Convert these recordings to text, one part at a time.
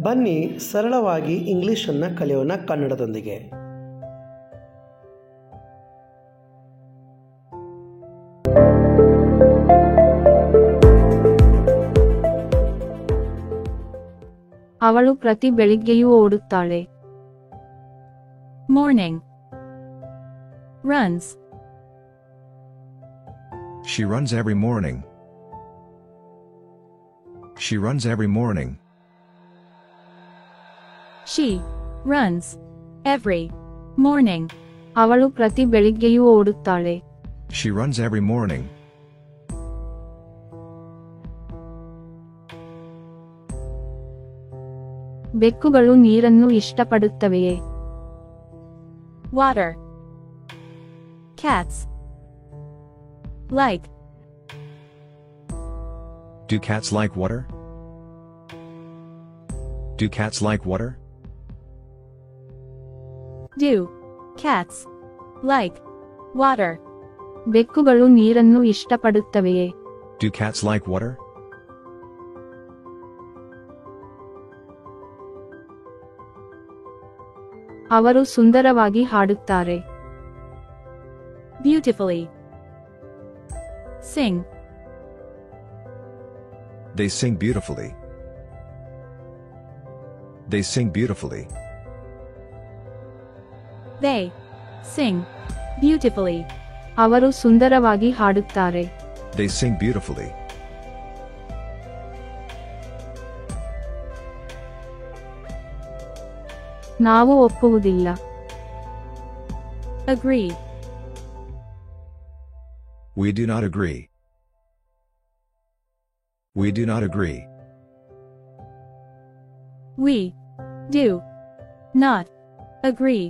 ಬನ್ನಿ ಸರಳವಾಗಿ ಇಂಗ್ಲಿಷನ್ನು ಕಲಿಯೋಣ ಕನ್ನಡದೊಂದಿಗೆ. ಅವಳು ಪ್ರತಿ ಬೆಳಿಗ್ಗೆಯೂ ಓಡುತ್ತಾಳೆ. Morning. Runs. She runs every morning. She runs every morning. She runs every morning. ಅವಳು ಪ್ರತಿ ಬೆಳಿಗ್ಗೆಯೂ ಓಡುತ್ತಾಳೆ. She runs every morning. ಬೆಕ್ಕುಗಳು ನೀರನ್ನು ಇಷ್ಟಪಡುತ್ತವೆಯೇ? Water. Cats like. Do cats like water? Do cats like water? Do cats like water? ಬೆಕ್ಕುಗಳು ನೀರನ್ನು ಇಷ್ಟಪಡುತ್ತವೆಯೇ? Do cats like water? ಅವರು ಸುಂದರವಾಗಿ ಹಾಡುತ್ತಾರೆ. Beautifully. Sing. They sing beautifully. They sing beautifully. They sing beautifully. ಅವರು ಸುಂದರವಾಗಿ ಹಾಡುತ್ತಾರೆ. They sing beautifully. ನಾವು ಒಪ್ಪುವುದಿಲ್ಲ. Agree. We do not agree. We do not agree. We do not agree.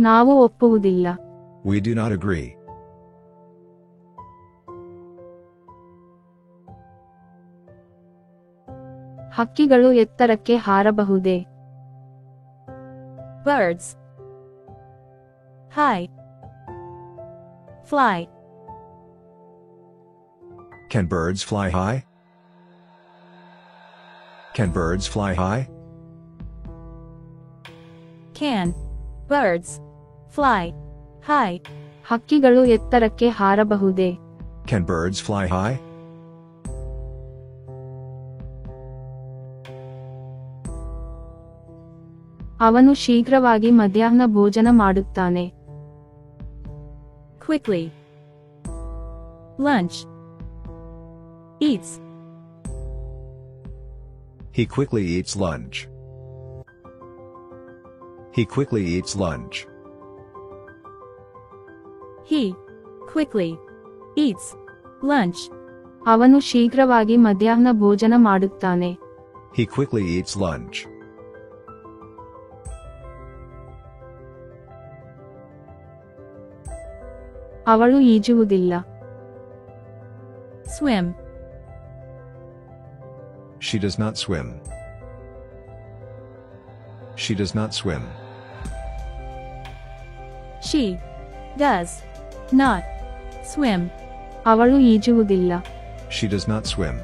ನಾವು ಒಪ್ಪುವುದಿಲ್ಲ. We do not agree. ಹಕ್ಕಿಗಳು ಎತ್ತರಕ್ಕೆ ಹಾರಬಹುದೇ? Birds high fly. Can birds fly high? Can birds fly high? Can birds fly high? ಹಕ್ಕಿಗಳು ಎತ್ತರಕ್ಕೆ ಹಾರಬಹುದೇ? Can birds fly high? ಅವನು ಶೀಘ್ರವಾಗಿ ಮಧ್ಯಾಹ್ನ ಭೋಜನ ಮಾಡುತ್ತಾನೆ. Quickly. Lunch. Eats. He quickly eats lunch. He quickly eats lunch. He quickly eats lunch. ಅವನು ಶೀಘ್ರವಾಗಿ ಮಧ್ಯಾಹ್ನ ಭೋಜನ ಮಾಡುತ್ತಾನೆ. He quickly eats lunch. ಅವಳು ಈಜುವುದಿಲ್ಲ. Swim. She does not swim. She does not swim. She does not swim. ಅವಳು ಈಜುವುದಿಲ್ಲ. She does not swim.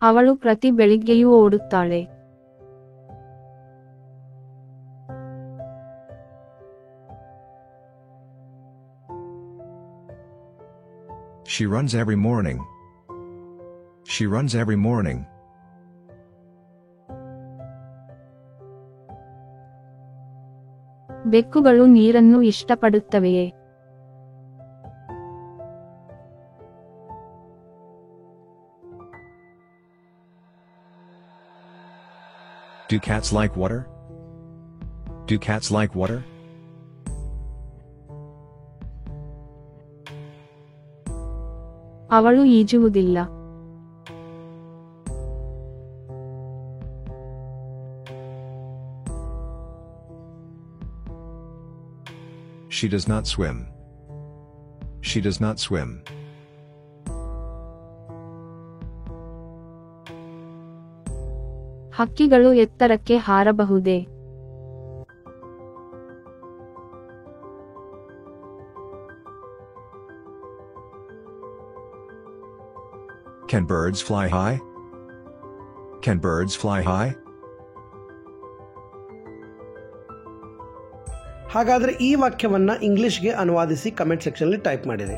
ಅವಳು ಪ್ರತಿ ಬೆಳಿಗ್ಗೆಯೂ ಓಡುತ್ತಾಳೆ. She runs every morning. She runs every morning. ಬೆಕ್ಕುಗಳು ನೀರನ್ನು ಇಷ್ಟಪಡುತ್ತವೆಯೇ? Do cats like water? Do cats like water? ಅವಳು ಈಜುವುದಿಲ್ಲ. She does not swim. She does not swim. ಹಕ್ಕಿಗಳು ಎತ್ತರಕ್ಕೆ ಹಾರಬಹುದೇ? Can birds fly high? Can birds fly high? ಹಾಗಾದರೆ ಈ ವಾಕ್ಯವನ್ನು ಇಂಗ್ಲಿಷ್ಗೆ ಅನುವಾದಿಸಿ comment ಸೆಕ್ಷನ್ನಲ್ಲಿ type ಮಾಡಿರಿ.